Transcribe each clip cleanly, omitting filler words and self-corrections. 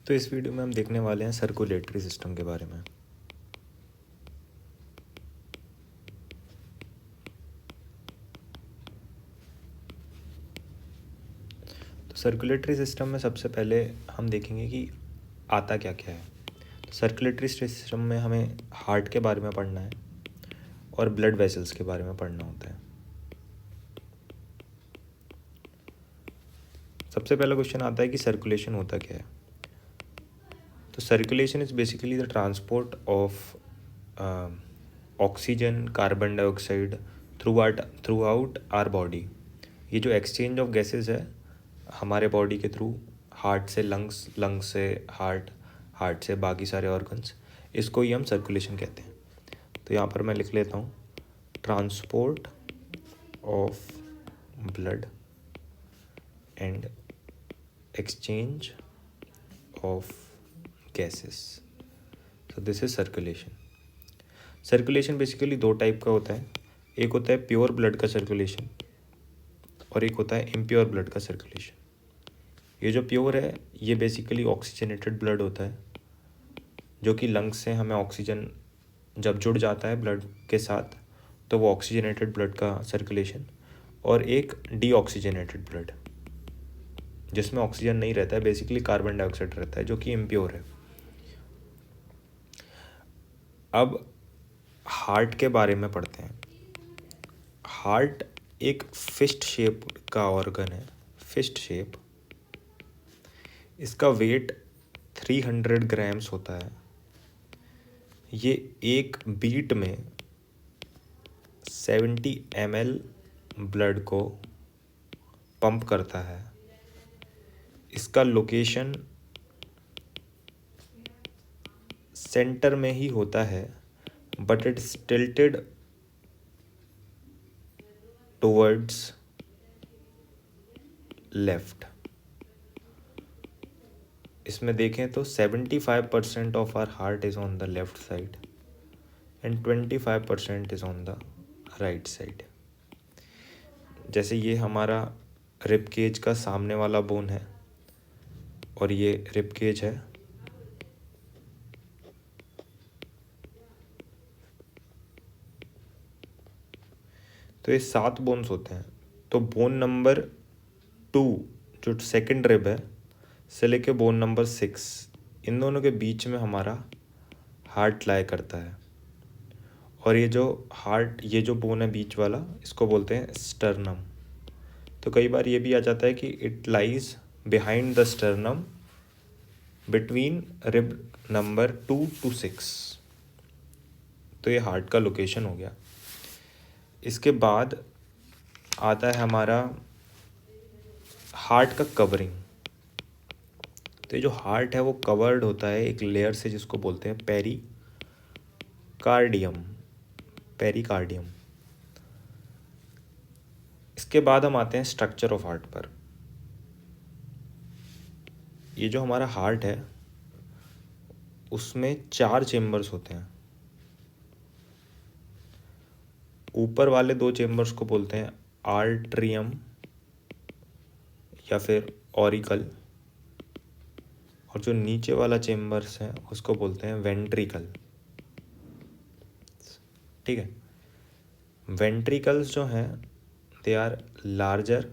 तो इस वीडियो में हम देखने वाले हैं सर्कुलेटरी सिस्टम के बारे में। तो सर्कुलेटरी सिस्टम में सबसे पहले हम देखेंगे कि आता क्या क्या है। तो सर्कुलेटरी सिस्टम में हमें हार्ट के बारे में पढ़ना है और ब्लड वेसल्स के बारे में पढ़ना होता है। सबसे पहला क्वेश्चन आता है कि सर्कुलेशन होता क्या है। तो circulation is basically the transport of oxygen, carbon dioxide through out our body. ये जो एक्सचेंज ऑफ गैसेस है हमारे बॉडी के थ्रू, हार्ट से लंग्स, लंग्स से हार्ट, हार्ट से बाकी सारे ऑर्गन्स, इसको ही हम सर्कुलेशन कहते हैं। तो यहाँ पर मैं लिख लेता हूँ, transport of blood and exchange of gases, so this is circulation. Circulation basically दो टाइप का होता है। एक होता है प्योर ब्लड का सर्कुलेशन और एक होता है इम्प्योर ब्लड का सर्कुलेशन। ये जो प्योर है ये बेसिकली ऑक्सीजनेटेड ब्लड होता है, जो कि लंग्स से हमें ऑक्सीजन जब जुड़ जाता है ब्लड के साथ तो वो ऑक्सीजनेटेड ब्लड का सर्कुलेशन। और एक डीऑक्सीजनेटेड ब्लड जिसमें ऑक्सीजन नहीं रहता है, बेसिकली कार्बन डाइऑक्साइड रहता है, जो कि इम्प्योर है। अब हार्ट के बारे में पढ़ते हैं। हार्ट एक फिस्ट शेप का ऑर्गन है, फिस्ट शेप। इसका वेट 300 ग्राम्स होता है। ये एक बीट में 70 ml ब्लड को पंप करता है। इसका लोकेशन सेंटर में ही होता है, but it's tilted towards left. इसमें देखें तो 75% of our heart is on the left side and 25% is on the right side. जैसे ये हमारा रिब केज का सामने वाला बोन है और ये रिब केज है। तो ये 7 बोन्स होते हैं। तो बोन नंबर 2 जो सेकंड रिब है से लेके बोन नंबर 6, इन दोनों के बीच में हमारा हार्ट लाई करता है। और ये जो बोन है बीच वाला, इसको बोलते हैं स्टर्नम। तो कई बार ये भी आ जाता है कि it lies behind the sternum between rib number 2 to 6। तो ये हार्ट का लोकेशन हो गया। इसके बाद आता है हमारा हार्ट का कवरिंग। तो ये जो हार्ट है वो कवर्ड होता है एक लेयर से, जिसको बोलते हैं पेरिकार्डियम। इसके बाद हम आते हैं स्ट्रक्चर ऑफ हार्ट पर। ये जो हमारा हार्ट है उसमें 4 चेम्बर्स होते हैं। ऊपर वाले 2 चेम्बर्स को बोलते हैं आर्ट्रियम या फिर ऑरिकल, और जो नीचे वाला चेम्बर्स है उसको बोलते हैं वेंट्रिकल। ठीक है, वेंट्रिकल्स जो हैं they are larger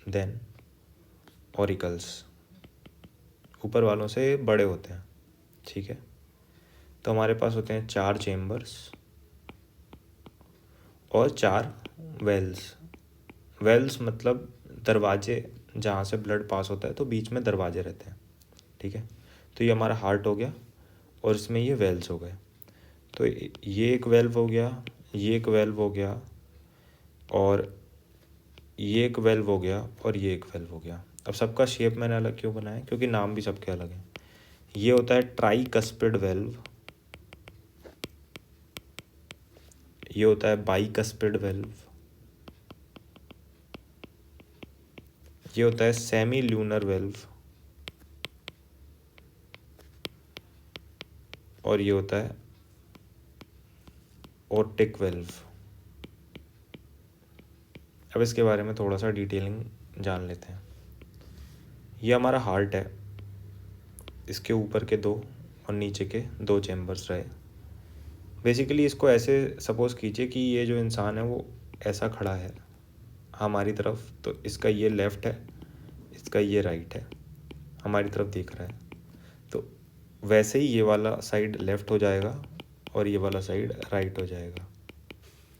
than auricles, ऊपर वालों से बड़े होते हैं। ठीक है, तो हमारे पास होते हैं 4 चेम्बर्स और 4 वेल्स। वेल्स मतलब दरवाजे, जहाँ से ब्लड पास होता है तो बीच में दरवाजे रहते हैं। ठीक है, तो ये हमारा हार्ट हो गया और इसमें ये वेल्स हो गए। तो ये एक वेल्व हो गया, ये एक वेल्व हो गया, और ये एक वेल्व हो गया, और ये एक वेल्व हो गया। अब सबका शेप मैंने अलग क्यों बनाया, क्योंकि नाम भी सबके अलग हैं। ये होता है ट्राइकस्पिड वेल्व, ये होता है बाइकस्पिड वेल्व, ये होता है सेमी ल्यूनर वेल्व, और ये होता है ओर्टिक वेल्व। अब इसके बारे में थोड़ा सा डिटेलिंग जान लेते हैं। ये हमारा हार्ट है, इसके ऊपर के 2 और नीचे के 2 चैम्बर्स रहे। बेसिकली इसको ऐसे सपोज़ कीजिए कि ये जो इंसान है वो ऐसा खड़ा है हमारी तरफ, तो इसका ये लेफ़्ट है, इसका ये राइट है, हमारी तरफ देख रहा है। तो वैसे ही ये वाला साइड लेफ़्ट हो जाएगा और ये वाला साइड राइट हो जाएगा।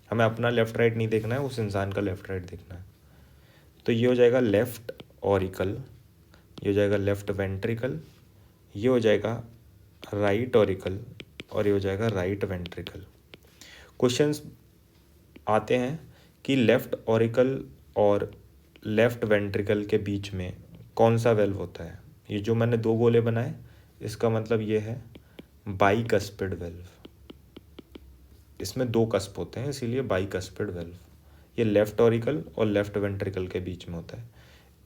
हमें अपना लेफ़्ट राइट नहीं देखना है, उस इंसान का लेफ़्ट राइट देखना है। तो ये हो जाएगा लेफ़्ट ऑरिकल, ये हो जाएगा लेफ़्ट वेंट्रिकल, ये हो जाएगा राइट ऑरिकल और ये हो जाएगा राइट वेंट्रिकल। क्वेश्चंस आते हैं कि लेफ़्ट ऑरिकल और लेफ़्ट वेंट्रिकल के बीच में कौन सा वेल्व होता है। ये जो मैंने 2 गोले बनाए इसका मतलब ये है बाइकस्पिड वेल्व। इसमें 2 कस्प होते हैं इसीलिए बाइकस्पिड वेल्व। ये लेफ़्ट ऑरिकल और लेफ़्ट वेंट्रिकल के बीच में होता है।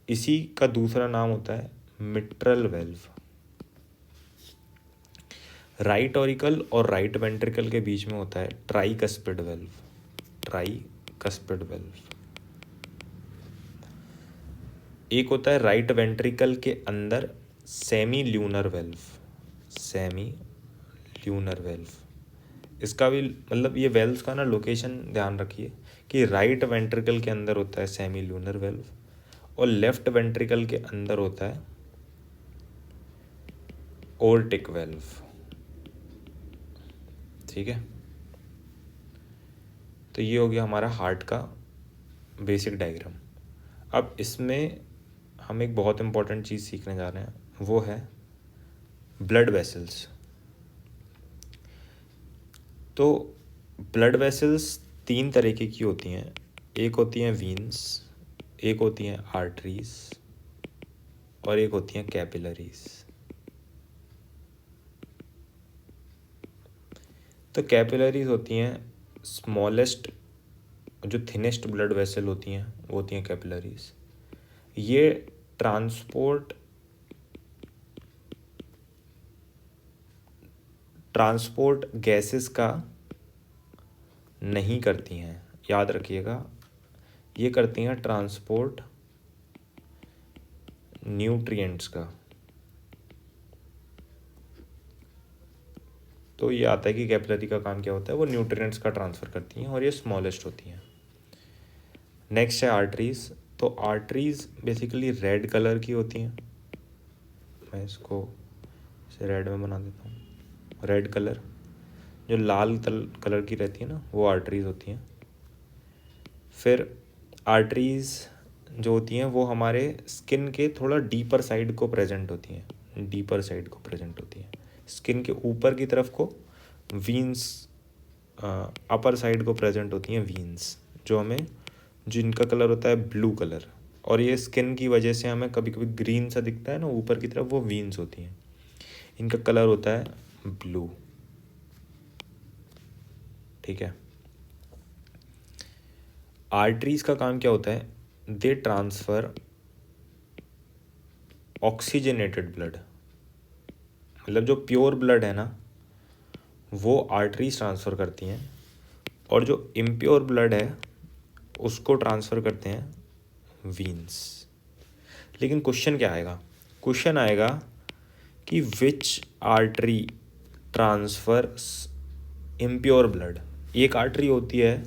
इसी का दूसरा नाम होता है मिट्रल वेल्व। राइट ऑरिकल और राइट वेंट्रिकल के बीच में होता है ट्राइकस्पिड वेल्व। Tricuspid valve. एक होता है राइट वेंट्रिकल के अंदर semi lunar valve. Semi lunar valve, इसका भी मतलब ये वेल्व्स का ना लोकेशन ध्यान रखिए कि राइट वेंट्रिकल के अंदर होता है सेमी ल्यूनर वेल्व और लेफ्ट वेंट्रिकल के अंदर होता है ओर्टिक वेल्व। ठीक है, तो ये हो गया हमारा हार्ट का बेसिक डायग्राम। अब इसमें हम एक बहुत इम्पॉर्टेंट चीज़ सीखने जा रहे हैं, वो है ब्लड वेसल्स। तो ब्लड वेसल्स 3 तरीके की होती हैं। एक होती हैं वीन्स, एक होती हैं आर्टरीज और एक होती हैं कैपिलरीज। तो कैपिलरीज होती हैं स्मॉलेस्ट, जो थिनेस्ट ब्लड वेसल होती हैं वो होती हैं कैपिलरीज। ये ट्रांसपोर्ट गैसेस का नहीं करती हैं, याद रखिएगा। ये करती हैं ट्रांसपोर्ट न्यूट्रिएंट्स का। तो ये आता है कि कैपिलरी का काम क्या होता है, वो न्यूट्रिएंट्स का ट्रांसफ़र करती हैं और ये स्मॉलेस्ट होती हैं। नेक्स्ट है आर्टरीज। तो आर्टरीज बेसिकली रेड कलर की होती हैं। मैं इसको इसे रेड में बना देता हूँ। रेड कलर, जो लाल कलर की रहती है ना, वो आर्टरीज होती हैं। फिर आर्टरीज जो होती हैं वो हमारे स्किन के थोड़ा डीपर साइड को प्रेजेंट होती हैं। डीपर साइड को प्रेजेंट होती हैं, स्किन के ऊपर की तरफ को वीन्स, अपर साइड को प्रेजेंट होती हैं वीन्स, जो हमें, जिनका कलर होता है ब्लू कलर। और ये स्किन की वजह से हमें कभी कभी ग्रीन सा दिखता है ना ऊपर की तरफ, वो वीन्स होती हैं। इनका कलर होता है ब्लू। ठीक है। आर्टरीज का काम क्या होता है, दे ट्रांसफ़र ऑक्सीजनेटेड ब्लड, मतलब जो प्योर ब्लड है ना वो आर्टरीज ट्रांसफ़र करती हैं, और जो इम्प्योर ब्लड है उसको ट्रांसफ़र करते हैं वीन्स। लेकिन क्वेश्चन क्या आएगा, क्वेश्चन आएगा कि which artery transverse impure blood. एक आर्टरी होती है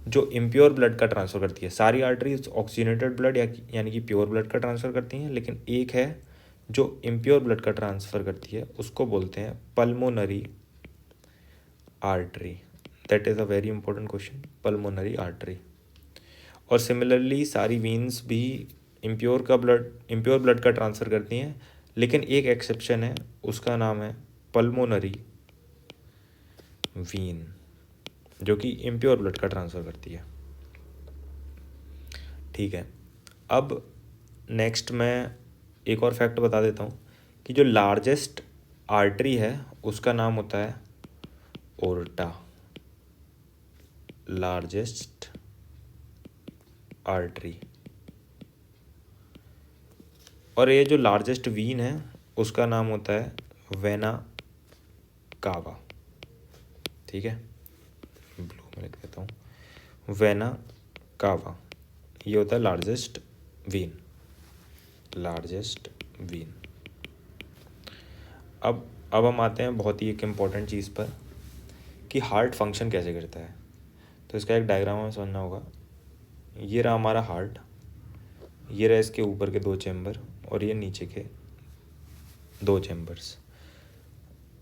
जो इम्प्योर ब्लड का ट्रांसफ़र करती है। सारी आर्टरीज ऑक्सीजनेटेड ब्लड यानी कि प्योर ब्लड का ट्रांसफ़र करती हैं, लेकिन एक है जो इम्प्योर ब्लड का ट्रांसफ़र करती है, उसको बोलते हैं pulmonary artery. That is a very important question, pulmonary artery. और सिमिलरली सारी वीन्स भी इम्प्योर ब्लड का ट्रांसफ़र करती हैं, लेकिन एक एक्सेप्शन है, उसका नाम है पल्मोनरी वीन, जो कि इम्प्योर ब्लड का ट्रांसफ़र करती है। ठीक है, अब नेक्स्ट मैं एक और फैक्ट बता देता हूँ कि जो लार्जेस्ट आर्टरी है उसका नाम होता है ओर्टा। Largest artery. और ये जो लार्जेस्ट वीन है उसका नाम होता है वेना कावा। ठीक है, ब्लू में लिख देता हूँ, वेना कावा। ये होता है लार्जेस्ट वीन। Largest Wien. अब हम आते हैं बहुत ही एक इम्पॉर्टेंट चीज़ पर कि हार्ट फंक्शन कैसे करता है। तो इसका एक डायग्राम हमें समझना होगा। ये रहा हमारा हार्ट, ये रहा इसके ऊपर के 2 चैम्बर और ये नीचे के 2 चैम्बर्स।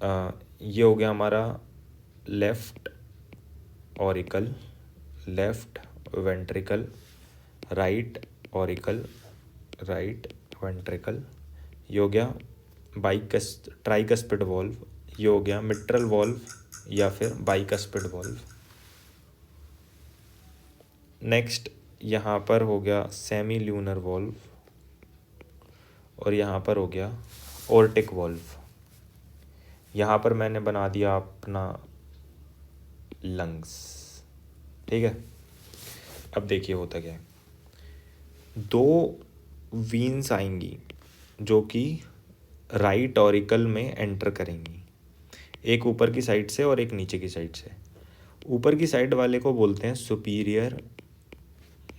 ये हो गया हमारा left auricle, left ventricle, right auricle, right ventricle. ये हो गया ट्राइकस्पिड वॉल्व, ये हो गया मिट्रल वॉल्व या फिर बाइकस्पिड वॉल्व। नेक्स्ट यहाँ पर हो गया सेमी ल्यूनर वॉल्व और यहाँ पर हो गया ओर्टिक वॉल्व। यहाँ पर मैंने बना दिया अपना लंग्स। ठीक है, अब देखिए होता क्या है। 2 वीन्स आएंगी जो कि राइट ऑरिकल में एंटर करेंगी, एक ऊपर की साइड से और एक नीचे की साइड से। ऊपर की साइड वाले को बोलते हैं सुपीरियर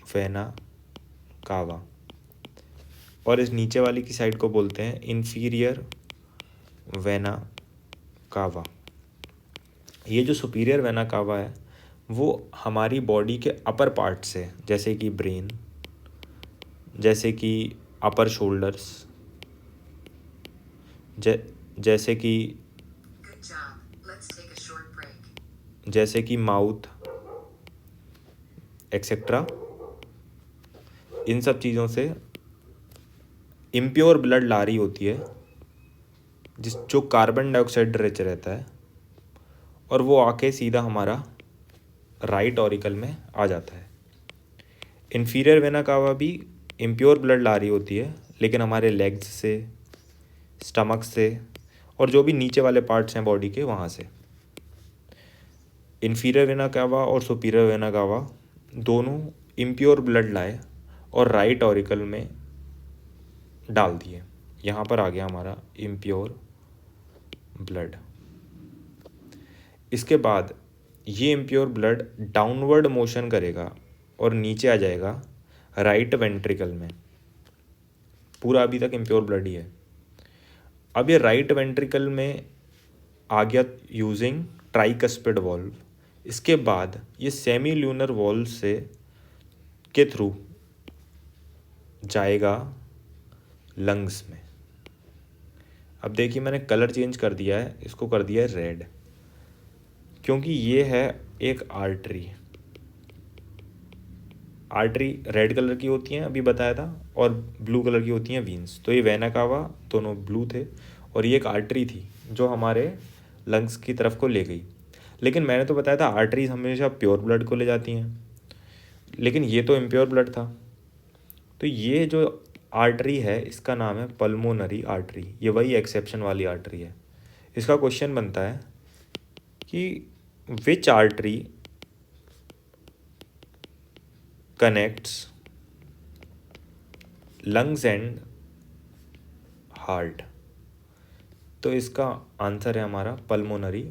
वेना कावा और इस नीचे वाली की साइड को बोलते हैं इन्फीरियर वेना कावा। ये जो सुपीरियर वेना कावा है वो हमारी बॉडी के अपर पार्ट से, जैसे कि ब्रेन, जैसे कि अपर शोल्डर्स, जैसे कि माउथ एक्सेट्रा, इन सब चीज़ों से इम्प्योर ब्लड ला रही होती है जो कार्बन डाइऑक्साइड रिच रहता है, और वो आके सीधा हमारा राइट ऑरिकल में आ जाता है। इन्फीरियर वेना कावा भी इम्प्योर ब्लड ला रही होती है, लेकिन हमारे लेग्स से, स्टमक से और जो भी नीचे वाले पार्ट्स हैं बॉडी के वहाँ से। इन्फीरियर वेना कावा और सुपीरियर वेना कावा दोनों इम्प्योर ब्लड लाए और राइट ऑरिकल में डाल दिए। यहाँ पर आ गया हमारा इम्प्योर ब्लड। इसके बाद ये इम्प्योर ब्लड डाउनवर्ड मोशन करेगा और नीचे आ जाएगा राइट वेंट्रिकल में। पूरा अभी तक इम्प्योर ब्लड ही है। अब ये राइट वेंट्रिकल में आ गया यूजिंग ट्राइकस्पिड वॉल्व। इसके बाद ये सेमी ल्यूनर वॉल्व से के थ्रू जाएगा लंग्स में। अब देखिए मैंने कलर चेंज कर दिया है, इसको कर दिया है रेड, क्योंकि ये है एक आर्टरी रेड कलर की होती हैं अभी बताया था, और ब्लू कलर की होती हैं वीन्स। तो ये वेना कावा दोनों ब्लू थे और ये एक आर्टरी थी जो हमारे लंग्स की तरफ को ले गई। लेकिन मैंने तो बताया था आर्टरीज हमेशा प्योर ब्लड को ले जाती हैं, लेकिन ये तो इम्प्योर ब्लड था। तो ये जो आर्टरी है इसका नाम है पल्मोनरी आर्टरी। ये वही एक्सेप्शन वाली आर्टरी है। इसका क्वेश्चन बनता है कि which artery connects lungs and heart. तो इसका आंसर है हमारा पल्मोनरी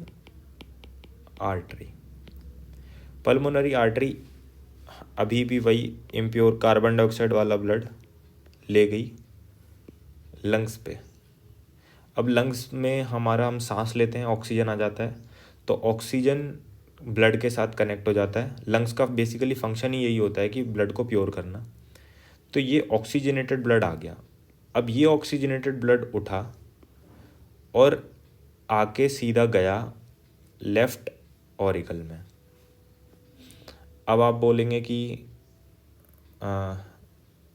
आर्टरी। पल्मोनरी आर्टरी अभी भी वही इम्प्योर कार्बन डाइऑक्साइड वाला ब्लड ले गई लंग्स पे। अब लंग्स में हम सांस लेते हैं, ऑक्सीजन आ जाता है, तो ऑक्सीजन ब्लड के साथ कनेक्ट हो जाता है। लंग्स का बेसिकली फंक्शन ही यही होता है कि ब्लड को प्योर करना। तो ये ऑक्सीजनेटेड ब्लड आ गया। अब ये ऑक्सीजनेटेड ब्लड उठा और आके सीधा गया लेफ़्ट ऑरिकल में। अब आप बोलेंगे कि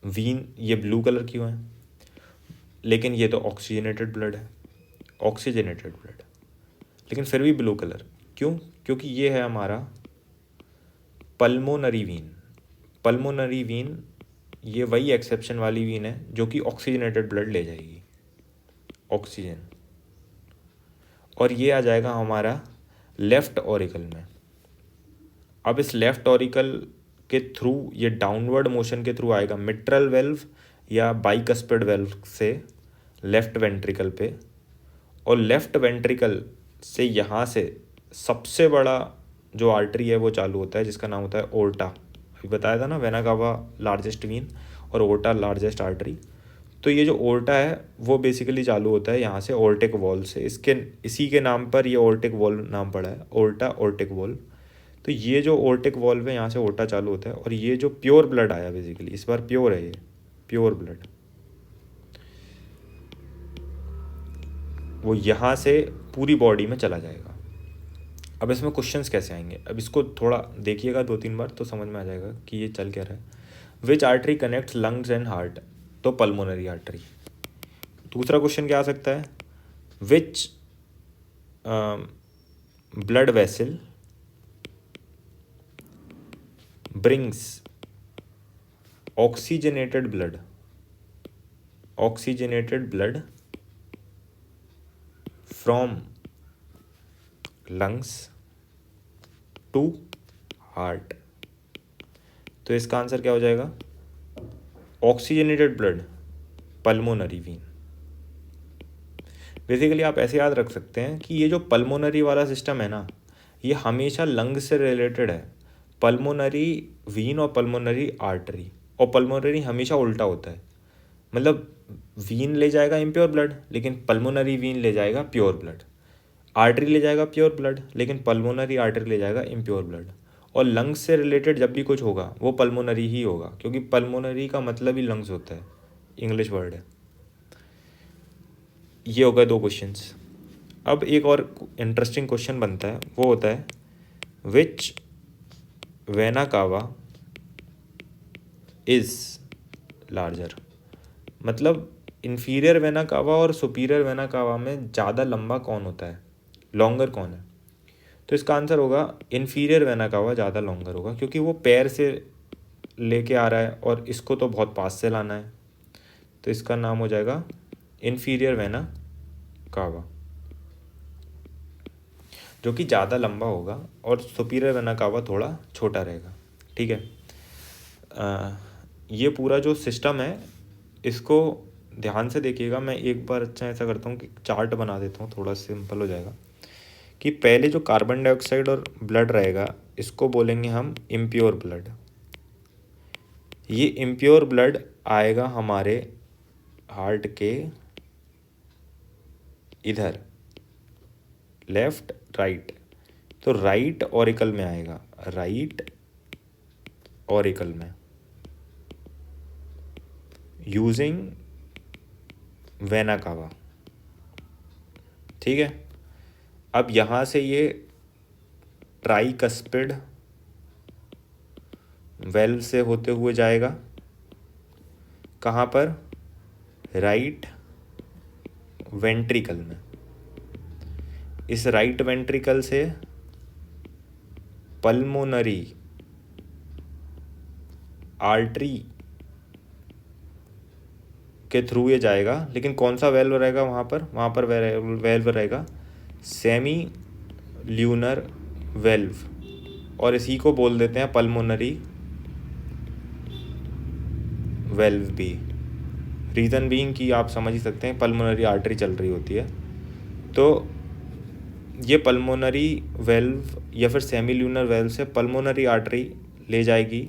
वीन ये ब्लू कलर क्यों है, लेकिन ये तो ऑक्सीजनेटेड ब्लड है, ऑक्सीजनेटेड ब्लड, लेकिन फिर भी ब्लू कलर क्यों? क्योंकि ये है हमारा पल्मोनरी वीन। पल्मोनरी वीन ये वही एक्सेप्शन वाली वीन है जो कि ऑक्सीजनेटेड ब्लड ले जाएगी, ऑक्सीजन, और ये आ जाएगा हमारा लेफ़्ट ऑरिकल में। अब इस लेफ़्ट ऑरिकल के थ्रू ये डाउनवर्ड मोशन के थ्रू आएगा मिट्रल वेल्व या बाइकस्पिड वेल्व से लेफ़्ट वेंट्रिकल पे, और लेफ़्ट वेंट्रिकल से यहाँ से सबसे बड़ा जो आर्टरी है वो चालू होता है जिसका नाम होता है ओर्टा। अभी बताया था ना वेना कावा लार्जेस्ट वीन और ओर्टा लार्जेस्ट आर्टरी। तो ये जो ओर्टा है वो बेसिकली चालू होता है यहाँ से ओर्टिक वॉल से, इसी के नाम पर ये ओर्टिक वॉल नाम पड़ा है, ओर्टा ओर्टिक वॉल। तो ये जो ओर्टिक वॉल्व है यहाँ से ओर्टा चालू होता है, और ये जो प्योर ब्लड आया बेसिकली इस बार प्योर है, ये प्योर ब्लड वो यहाँ से पूरी बॉडी में चला जाएगा। अब इसमें क्वेश्चंस कैसे आएंगे, अब इसको थोड़ा देखिएगा 2-3 बार तो समझ में आ जाएगा कि ये चल क्या रहा है। Which artery connects lungs and heart, तो पल्मोनरी आर्टरी। दूसरा क्वेश्चन क्या आ सकता है, which blood vessel brings oxygenated blood from lungs to heart। तो इसका आंसर क्या हो जाएगा, oxygenated blood pulmonary Wien. Basically आप ऐसे याद रख सकते हैं कि ये जो पल्मोनरी वाला सिस्टम है ना, ये हमेशा लंग से रिलेटेड है। पल्मोनरी वीन और पल्मोनरी आर्टरी, और पल्मोनरी हमेशा उल्टा होता है, मतलब वीन ले जाएगा इम्प्योर ब्लड लेकिन पल्मोनरी वीन ले जाएगा प्योर ब्लड, आर्टरी ले जाएगा प्योर ब्लड लेकिन पल्मोनरी आर्टरी ले जाएगा इम्प्योर ब्लड। और लंग्स से रिलेटेड जब भी कुछ होगा वो पल्मोनरी ही होगा, क्योंकि पल्मोनरी का मतलब ही लंग्स होता है, इंग्लिश वर्ड है। ये हो गए 2 क्वेश्चंस। अब एक और इंटरेस्टिंग क्वेश्चन बनता है, वो होता है विच वेना कावा इज़ लार्जर, मतलब इन्फीरियर वेना कावा और सुपीरियर वेना कावा में ज़्यादा लंबा कौन होता है, लॉन्गर कौन है। तो इसका आंसर होगा इन्फीरियर वेना कावा ज़्यादा लॉन्गर होगा, क्योंकि वो पैर से लेके आ रहा है और इसको तो बहुत पास से लाना है। तो इसका नाम हो जाएगा इन्फीरियर वेना कावा, जो कि ज़्यादा लंबा होगा, और सुपीरियर वेना कावा थोड़ा छोटा रहेगा। ठीक है, ये पूरा जो सिस्टम है इसको ध्यान से देखिएगा। मैं एक बार अच्छा ऐसा करता हूँ कि चार्ट बना देता हूँ, थोड़ा सिंपल हो जाएगा। कि पहले जो कार्बन डाइऑक्साइड और ब्लड रहेगा इसको बोलेंगे हम इम्प्योर ब्लड। ये इम्प्योर ब्लड आएगा हमारे हार्ट के इधर, लेफ्ट राइट, तो राइट ऑरिकल में आएगा, राइट ऑरिकल में, यूजिंग वेना कावा। ठीक है, अब यहाँ से ये ट्राइकस्पिड वेल्व से होते हुए जाएगा कहाँ पर, राइट वेंट्रिकल में। इस राइट वेंट्रिकल से पल्मोनरी आर्टरी के थ्रू ये जाएगा, लेकिन कौन सा वेल्व रहेगा वहाँ पर वेल्व रहेगा सेमी ल्यूनर वेल्व, और इसी को बोल देते हैं पल्मोनरी वेल्व भी। रीज़न बीइंग कि आप समझ ही सकते हैं पल्मोनरी आर्टरी चल रही होती है, तो ये पल्मोनरी वेल्व या फिर सेमी ल्यूनर वेल्व से पल्मोनरी आर्टरी ले जाएगी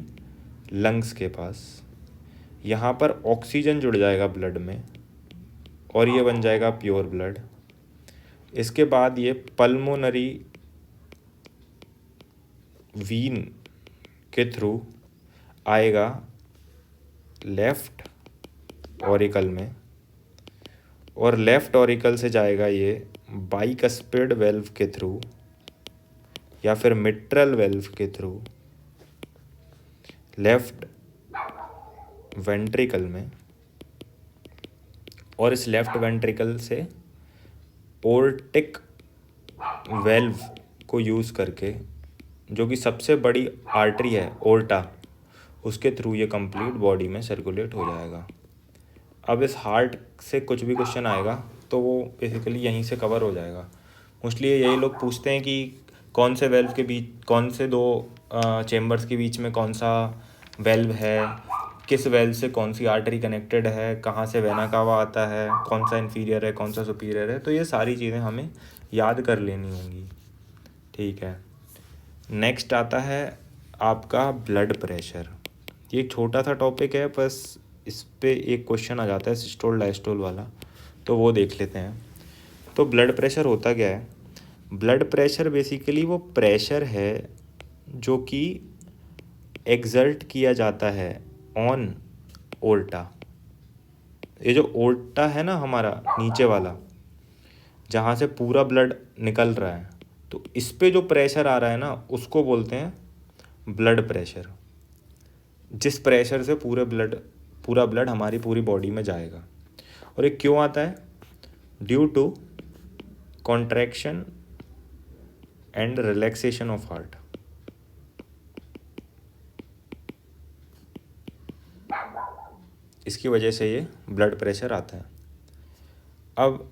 लंग्स के पास। यहाँ पर ऑक्सीजन जुड़ जाएगा ब्लड में और ये बन जाएगा प्योर ब्लड। इसके बाद ये पल्मोनरी वीन के थ्रू आएगा लेफ्ट ऑरिकल में, और लेफ्ट ऑरिकल से जाएगा ये बाइकस्पिड वेल्व के थ्रू या फिर मिट्रल वेल्व के थ्रू लेफ्ट वेंट्रिकल में, और इस लेफ्ट वेंट्रिकल से ओर्टिक वेल्व को यूज़ करके, जो कि सबसे बड़ी आर्टरी है ओर्टा, उसके थ्रू ये कंप्लीट बॉडी में सर्कुलेट हो जाएगा। अब इस हार्ट से कुछ भी क्वेश्चन आएगा तो वो बेसिकली यहीं से कवर हो जाएगा। मोस्टली यही लोग पूछते हैं कि कौन से वेल्व के बीच, कौन से 2 चेम्बर्स के बीच में कौन सा वेल्व है, किस वेल्व से कौन सी आर्टरी कनेक्टेड है, कहाँ से वेना कावा आता है, कौन सा इन्फीरियर है कौन सा सुपीरियर है। तो ये सारी चीज़ें हमें याद कर लेनी होंगी। ठीक है, नेक्स्ट आता है आपका ब्लड प्रेशर। ये एक छोटा सा टॉपिक है, बस इस पे एक क्वेश्चन आ जाता है सिस्टोल डायस्टोल वाला, तो वो देख लेते हैं। तो ब्लड प्रेशर होता क्या है? ब्लड प्रेशर बेसिकली वो प्रेशर है जो कि एक्सर्ट किया जाता है ऑन ओर्टा। ये जो ओर्टा है ना हमारा नीचे वाला, जहाँ से पूरा ब्लड निकल रहा है, तो इस पे जो प्रेशर आ रहा है ना उसको बोलते हैं ब्लड प्रेशर। जिस प्रेशर से पूरा ब्लड हमारी पूरी बॉडी में जाएगा। और ये क्यों आता है? Due to contraction and relaxation of heart. इसकी वजह से ये ब्लड प्रेशर आता है। अब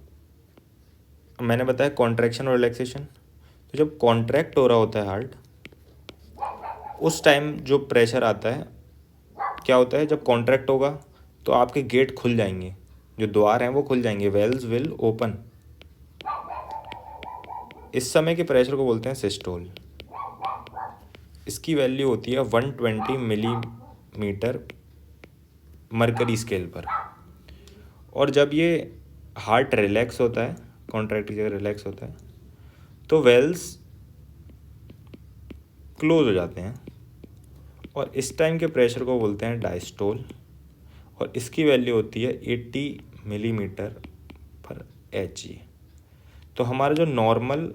मैंने बताया कॉन्ट्रैक्शन और रिलैक्सेशन, तो जब कॉन्ट्रैक्ट हो रहा होता है हार्ट, उस टाइम जो प्रेशर आता है, क्या होता है जब कॉन्ट्रैक्ट होगा तो आपके गेट खुल जाएंगे, जो द्वार हैं वो खुल जाएंगे, वेल्स विल ओपन। इस समय के प्रेशर को बोलते हैं सिस्टोल। इसकी वैल्यू होती है 120 मिलीमीटर मरकरी स्केल पर। और जब ये हार्ट रिलैक्स होता है, कॉन्ट्रैक्ट की जगह रिलैक्स होता है, तो वेल्स क्लोज हो जाते हैं और इस टाइम के प्रेशर को बोलते हैं डायस्टोल। और इसकी वैल्यू होती है 80 मिलीमीटर पर एच जी। तो हमारा जो नॉर्मल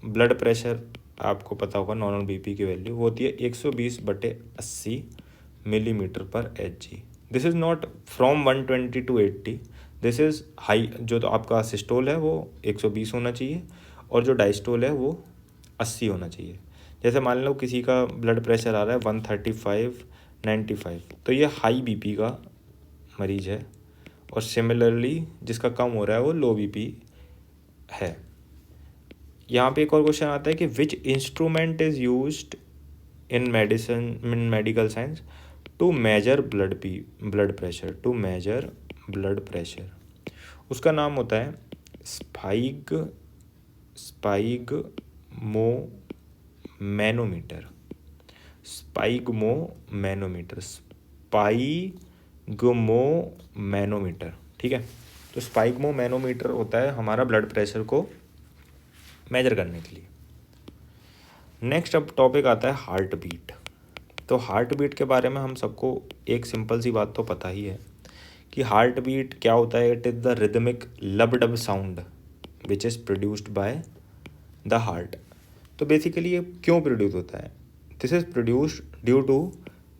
ब्लड प्रेशर, आपको पता होगा नॉर्मल बीपी की वैल्यू, वो होती है 120/80 मिलीमीटर पर H G. This is not from 120 to 80, this is high. जो तो आपका सिस्टोल है वो 120 होना चाहिए और जो डायस्टोल है वो 80 होना चाहिए। जैसे मान लो किसी का ब्लड प्रेशर आ रहा है 135/95, तो ये हाई बीपी का मरीज है। और सिमिलरली जिसका कम हो रहा है वो लो बीपी है। यहाँ पे एक और क्वेश्चन आता है कि which instrument is used in medical science to measure blood pressure. उसका नाम होता है स्पाइगमोमैनोमीटर। ठीक है। तो स्पाइगमोमैनोमीटर होता है हमारा ब्लड प्रेशर को मेजर करने के लिए। नेक्स्ट अब टॉपिक आता है हार्ट बीट। तो हार्ट बीट के बारे में हम सबको एक सिंपल सी बात तो पता ही है कि हार्ट बीट क्या होता है। It is the rhythmic lub dub sound which is produced by the heart. तो बेसिकली ये क्यों प्रोड्यूस होता है? This is produced due to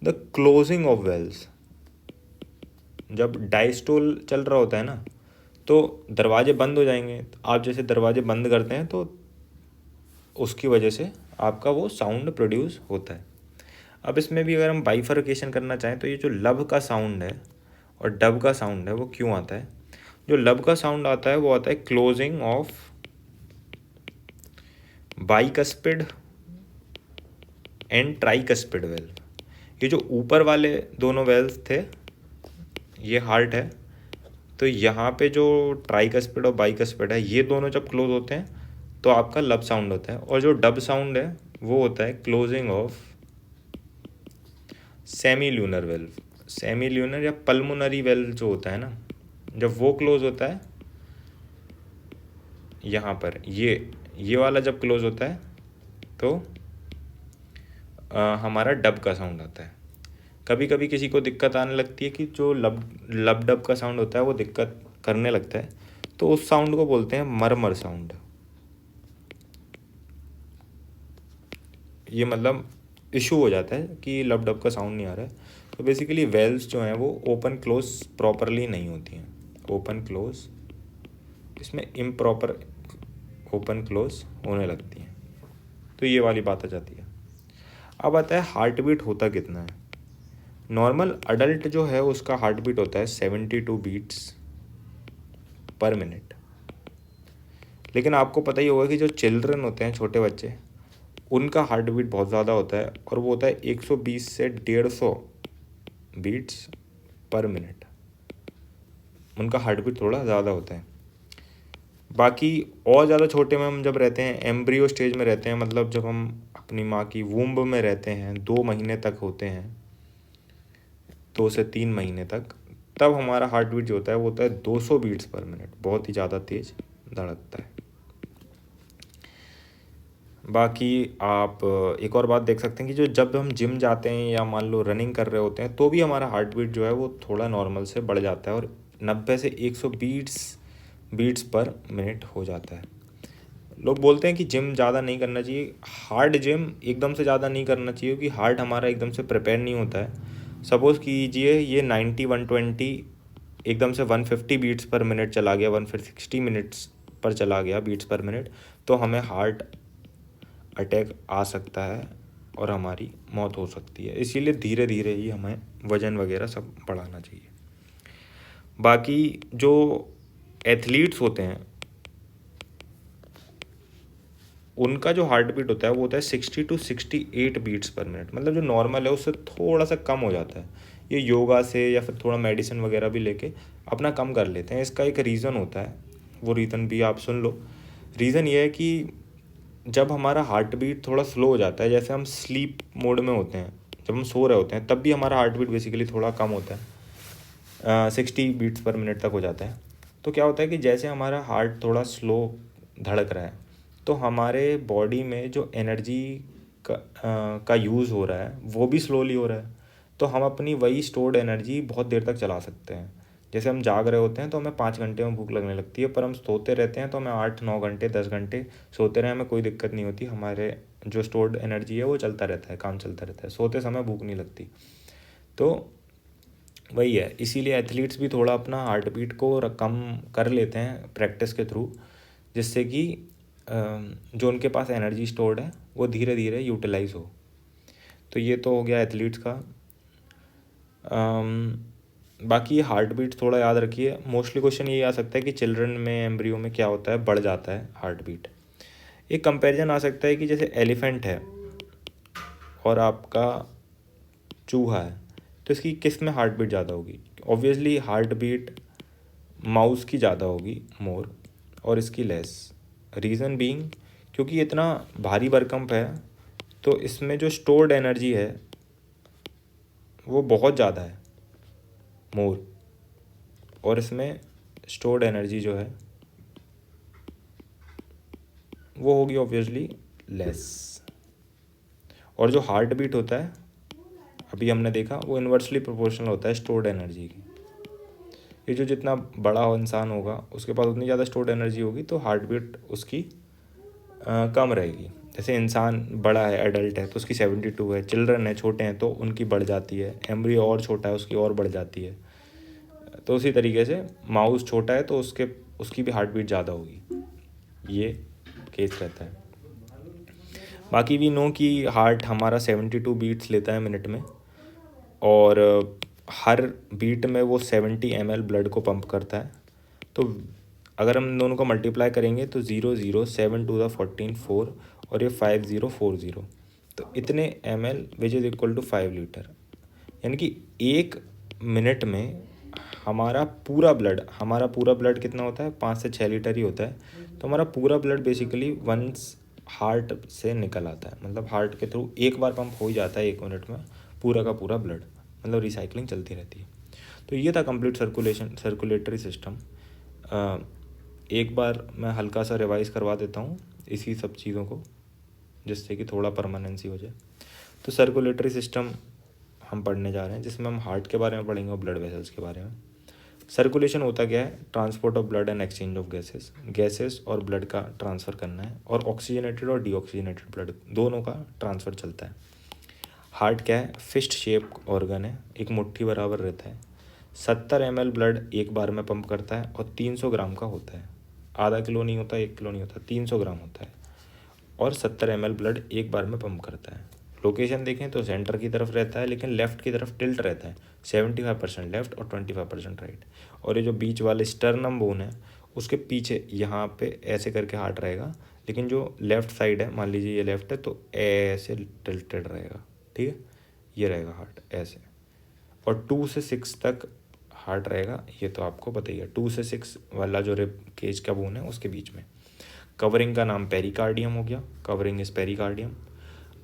the closing of valves. जब डायस्टोल चल रहा होता है ना, तो दरवाजे बंद हो जाएंगे। आप जैसे दरवाजे बंद करते हैं तो उसकी वजह से आपका वो साउंड प्रोड्यूस होता है। अब इसमें भी अगर हम बाइफरकेशन करना चाहें तो ये जो लब का साउंड है और डब का साउंड है वो क्यों आता है? जो लब का साउंड आता है वो आता है closing of bicuspid and tricuspid valve. ये जो ऊपर वाले दोनों वेल्व्स थे, ये हार्ट है, तो यहाँ पे जो ट्राइकस्पिड और बाइकस्पिड है, ये दोनों जब क्लोज होते हैं तो आपका लब साउंड होता है। और जो डब साउंड है वो होता है closing of semi lunar valve. Semi lunar या पल्मोनरी वेल्व जो होता है ना, जब वो क्लोज होता है यहाँ पर, ये वाला जब क्लोज होता है तो हमारा डब का साउंड आता है। कभी कभी किसी को दिक्कत आने लगती है कि जो लब डब का साउंड होता है वो दिक्कत करने लगता है, तो उस साउंड को बोलते हैं मरमर साउंड। ये मतलब इशू हो जाता है कि लब डब का साउंड नहीं आ रहा है। तो बेसिकली वेल्व्स जो हैं वो ओपन क्लोज प्रॉपरली नहीं होती हैं। ओपन क्लोज, इसमें इम्प्रॉपर ओपन क्लोज होने लगती हैं। तो ये वाली बात आ जाती है। अब आता है हार्ट बीट होता कितना है। नॉर्मल अडल्ट जो है उसका हार्ट बीट होता है 72 बीट्स पर मिनट। लेकिन आपको पता ही होगा कि जो चिल्ड्रन होते हैं, छोटे बच्चे, उनका हार्ट बीट बहुत ज़्यादा होता है और वो होता है 120 से 150 बीट्स पर मिनट। उनका हार्ट बीट थोड़ा ज़्यादा होता है। बाकी और ज़्यादा छोटे में हम जब रहते हैं, एम्ब्रियो स्टेज में रहते हैं, मतलब जब हम अपनी माँ की वूम्ब में रहते हैं, 2 महीने तक होते हैं, 2 से 3 महीने तक, तब हमारा हार्ट बीट जो होता है वो होता है 200 बीट्स पर मिनट, बहुत ही ज़्यादा तेज़ धड़कता है। बाकी आप एक और बात देख सकते हैं कि जो जब हम जिम जाते हैं या मान लो रनिंग कर रहे होते हैं तो भी हमारा हार्ट बीट जो है वो थोड़ा नॉर्मल से बढ़ जाता है और 90 से 100 बीट्स पर मिनट हो जाता है। लोग बोलते हैं कि जिम ज़्यादा नहीं करना चाहिए, हार्ड जिम एकदम से ज़्यादा नहीं करना चाहिए क्योंकि हार्ट हमारा एकदम से प्रिपेयर नहीं होता है। सपोज़ कीजिए ये 90 120 एकदम से 150 बीट्स पर मिनट चला गया, 160 मिनट्स पर चला गया बीट्स पर मिनट, तो हमें हार्ट अटैक आ सकता है और हमारी मौत हो सकती है। इसीलिए धीरे धीरे ही हमें वज़न वगैरह सब बढ़ाना चाहिए। बाकी जो एथलीट्स होते हैं उनका जो हार्ट बीट होता है वो होता है 60 to 68 बीट्स पर मिनट, मतलब जो नॉर्मल है उससे थोड़ा सा कम हो जाता है। ये योगा से या फिर थोड़ा मेडिसिन वगैरह भी लेके अपना कम कर लेते हैं। इसका एक रीज़न होता है, वो रीज़न भी आप सुन लो। रीज़न ये है कि जब हमारा हार्ट बीट थोड़ा स्लो हो जाता है, जैसे हम स्लीप मोड में होते हैं, जब हम सो रहे होते हैं तब भी हमारा हार्ट बीट बेसिकली थोड़ा कम होता है, 60 बीट्स पर मिनट तक हो जाता है। तो क्या होता है कि जैसे हमारा हार्ट थोड़ा स्लो धड़क रहा है तो हमारे बॉडी में जो एनर्जी का यूज़ हो रहा है वो भी स्लोली हो रहा है। तो हम अपनी वही स्टोर्ड एनर्जी बहुत देर तक चला सकते हैं। जैसे हम जाग रहे होते हैं तो हमें 5 घंटे में भूख लगने लगती है, पर हम सोते रहते हैं तो हमें 8 9 घंटे 10 घंटे सोते रहे हमें कोई दिक्कत नहीं होती, हमारे जो स्टोर्ड एनर्जी है वो चलता रहता है, काम चलता रहता है, सोते समय भूख नहीं लगती। तो वही है, इसीलिए एथलीट्स भी थोड़ा अपना हार्ट बीट को कम कर लेते हैं प्रैक्टिस के थ्रू, जिससे कि जो उनके पास एनर्जी स्टोर्ड है वो धीरे धीरे यूटिलाइज हो। तो ये तो हो गया एथलीट्स का। बाकी हार्ट बीट थोड़ा याद रखिए, मोस्टली क्वेश्चन ये आ सकता है कि चिल्ड्रन में एम्ब्रियो में क्या होता है, बढ़ जाता है हार्ट बीट। एक कंपैरिजन आ सकता है कि जैसे एलिफेंट है और आपका चूहा है, तो इसकी किस में हार्ट बीट ज़्यादा होगी? ऑब्वियसली हार्ट बीट माउस की ज़्यादा होगी, मोर, और इसकी लेस। रीज़न बीइंग क्योंकि ये इतना भारी भरकम है तो इसमें जो स्टोर्ड एनर्जी है वो बहुत ज़्यादा है मोर, और इसमें स्टोर्ड एनर्जी जो है वो होगी ऑब्वियसली लेस। और जो हार्ट बीट होता है अभी हमने देखा वो इन्वर्सली प्रोपोर्शनल होता है स्टोर्ड एनर्जी की। ये जो जितना बड़ा इंसान होगा उसके पास उतनी ज़्यादा स्टोर्ड एनर्जी होगी तो हार्ट बीट उसकी कम रहेगी। जैसे इंसान बड़ा है, एडल्ट है, तो उसकी 72 है, चिल्ड्रन है, छोटे हैं तो उनकी बढ़ जाती है, एम्ब्रियो और छोटा है उसकी और बढ़ जाती है। तो उसी तरीके से माउस छोटा है तो उसकी भी हार्ट बीट ज़्यादा होगी, ये केस रहता है। बाकी वी नो कि हार्ट हमारा 72 बीट्स लेता है मिनट में, और हर बीट में वो 70 ml ब्लड को पंप करता है। तो अगर हम दोनों को मल्टीप्लाई करेंगे तो 007 टू द 14 4 और ये 5040, तो इतने ml which is equal to 5 litre. यानी कि 1 मिनट में हमारा पूरा ब्लड कितना होता है? 5 से 6 लीटर ही होता है। तो हमारा पूरा ब्लड बेसिकली वंस हार्ट से निकल आता है, मतलब हार्ट के थ्रू एक बार पंप हो ही जाता है 1 मिनट में पूरा का पूरा ब्लड, मतलब रिसाइकलिंग चलती रहती है। तो ये था कंप्लीट सर्कुलेटरी सिस्टम। एक बार मैं हल्का सा रिवाइज़ करवा देता हूँ इसी सब चीज़ों को, जिससे कि थोड़ा परमानेंसी हो जाए। तो सर्कुलेटरी सिस्टम हम पढ़ने जा रहे हैं, जिसमें हम हार्ट के बारे में पढ़ेंगे और ब्लड वेसल्स के बारे में। सर्कुलेशन होता क्या है? Transport of blood and exchange of gases और ब्लड का ट्रांसफ़र करना है, और ऑक्सीजनेटेड और डीऑक्सीजनेटेड ब्लड दोनों का ट्रांसफ़र चलता है। हार्ट क्या है? फिस्ट शेप ऑर्गन है, एक मुट्ठी बराबर रहता है। 70 ml ब्लड एक बार में पंप करता है और 300 ग्राम का होता है। आधा किलो नहीं होता, 1 किलो नहीं होता, 300 ग्राम होता है, और 70 ml ब्लड एक बार में पंप करता है। लोकेशन देखें तो सेंटर की तरफ रहता है, लेकिन लेफ़्ट की तरफ टिल्ट रहता है, 75% लेफ़्ट और 25% राइट। और ये जो बीच वाले स्टर्नम बोन है उसके पीछे यहाँ पे ऐसे करके हार्ट रहेगा, लेकिन जो लेफ़्ट साइड है, मान लीजिए ये लेफ़्ट है, तो ऐसे टिल्टेड रहेगा, ठीक है, ये रहेगा हार्ट ऐसे। और 2 से 6 तक हार्ट रहेगा, ये तो आपको पता ही है, 2 से 6 वाला जो रिब केज का बोन है उसके बीच में। कवरिंग का नाम पेरिकार्डियम हो गया, कवरिंग इज पेरिकार्डियम।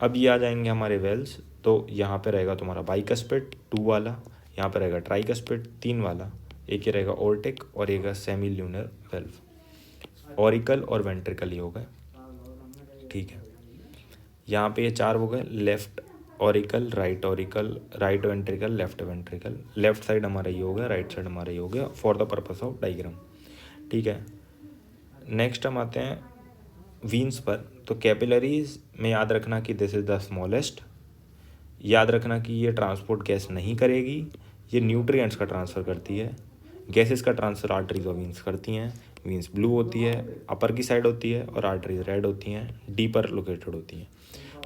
अब ये आ जाएंगे हमारे वेल्स, तो यहाँ पे रहेगा तुम्हारा बाइकस्पिड 2 वाला, यहाँ पर रहेगा ट्राइकस्पिड 3 वाला, एक ये रहेगा ऑर्टिक और एक है सेमी ल्यूनर वेल्व। ऑरिकल और वेंट्रिकल ये हो गए, ठीक है। यहाँ पे ये 4 हो गए, left auricle, right ventricle, left ventricle. Left side हमारा ये हो गया, राइट साइड हमारा ये हो गया for the purpose of diagram, ठीक है। नेक्स्ट हम आते हैं वीन्स पर। तो कैपिलरीज में याद रखना कि दिस इज़ द स्मॉलेस्ट, याद रखना कि ये ट्रांसपोर्ट गैस नहीं करेगी, ये न्यूट्रिएंट्स का ट्रांसफ़र करती है। गैसेस का ट्रांसफ़र आर्टरीज और वीन्स करती हैं। वीन्स ब्लू होती है, अपर की साइड होती है, और आर्टरीज रेड होती हैं, डीपर लोकेटेड होती हैं।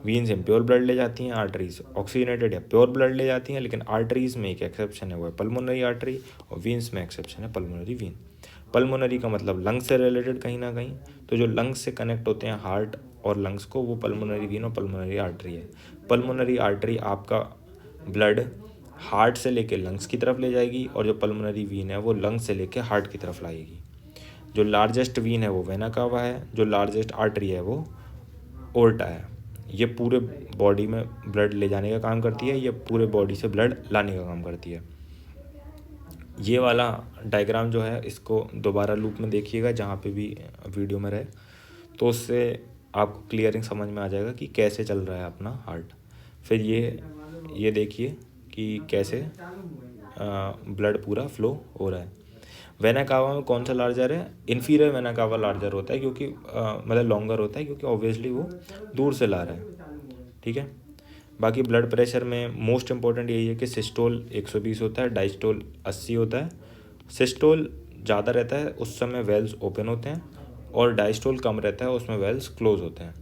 वीन्स इम्प्योर ब्लड ले जाती हैं, आर्टरीज ऑक्सीजनेटेड या प्योर ब्लड ले जाती हैं। लेकिन आर्टरीज में एक एक्सेप्शन है, वो है पल्मोनरी आर्टरी, और वीन्स में एक्सेप्शन है पल्मोनरी वीन। पल्मोनरी का मतलब लंग्स से रिलेटेड कहीं ना कहीं, तो जो लंग्स से कनेक्ट होते हैं हार्ट और लंग्स को, वो पल्मोनरी वीन और पल्मोनरी आर्टरी है। पल्मोनरी आर्टरी आपका ब्लड हार्ट से लेके लंग्स की तरफ ले जाएगी, और जो पल्मोनरी वीन है वो लंग्स से लेके हार्ट की तरफ लाएगी। जो लार्जेस्ट वीन है वो वेना कावा है, जो लार्जेस्ट आर्टरी है वो ओर्टा है। ये पूरे बॉडी में ब्लड ले जाने का काम करती है, ये पूरे बॉडी से ब्लड लाने का काम करती है। ये वाला डायग्राम जो है इसको दोबारा लूप में देखिएगा जहाँ पे भी वीडियो में रहे, तो उससे आपको क्लियरिंग समझ में आ जाएगा कि कैसे चल रहा है अपना हार्ट। फिर ये देखिए कि कैसे ब्लड पूरा फ्लो हो रहा है। वेना कावा में कौन सा लार्जर है? इन्फीरियर वेना कावा लार्जर होता है, क्योंकि मतलब लॉन्गर होता है, क्योंकि ऑब्वियसली वो दूर से ला रहा है, ठीक है। बाकी ब्लड प्रेशर में मोस्ट इंपॉर्टेंट यही है कि सिस्टोल 120 होता है, डायस्टोल 80 होता है। सिस्टोल ज़्यादा रहता है, उस समय वेल्स ओपन होते हैं, और डायस्टोल कम रहता है, उसमें वेल्स क्लोज होते हैं।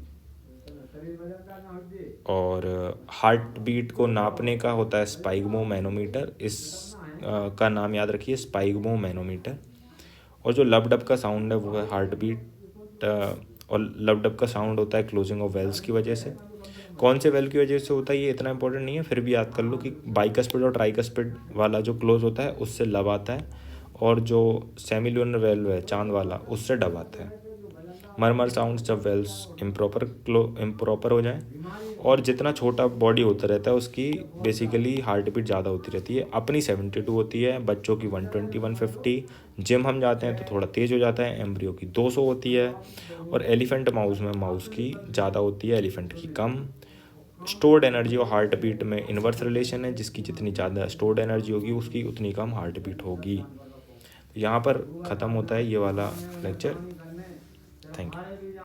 और हार्ट बीट को नापने का होता है स्पाइगमो मैनोमीटर, इस का नाम याद रखिए, स्पाइगमो मैनोमीटर। और जो लब डब का साउंड है वो है हार्ट बीट, और लब डब का साउंड होता है क्लोजिंग ऑफ वेल्स की वजह से। कौन से वेल की वजह से होता है ये इतना इंपॉर्टेंट नहीं है, फिर भी याद कर लो कि बाइकस्पिड और ट्राइकस्पिड वाला जो क्लोज होता है उससे लब आता है, और जो सेमी ल्यूनर वेल्व है चांद वाला उससे डब आता है। मरमर साउंड्स जब वेल्स इम्प्रॉपर हो जाए, और जितना छोटा बॉडी होता रहता है उसकी बेसिकली हार्ट बीट ज़्यादा होती रहती है। अपनी 72 होती है, बच्चों की 120 150, जिम हम जाते हैं तो थोड़ा तेज़ हो जाता है, एम्ब्रियो की 200 होती है, और एलिफेंट माउस में माउस की ज़्यादा होती है, एलिफेंट की कम। स्टोर्ड एनर्जी और हार्ट बीट में इन्वर्स रिलेशन है, जिसकी जितनी ज़्यादा स्टोर्ड एनर्जी होगी उसकी उतनी कम हार्ट बीट होगी। यहाँ पर ख़त्म होता है ये वाला लेक्चर। Thank you.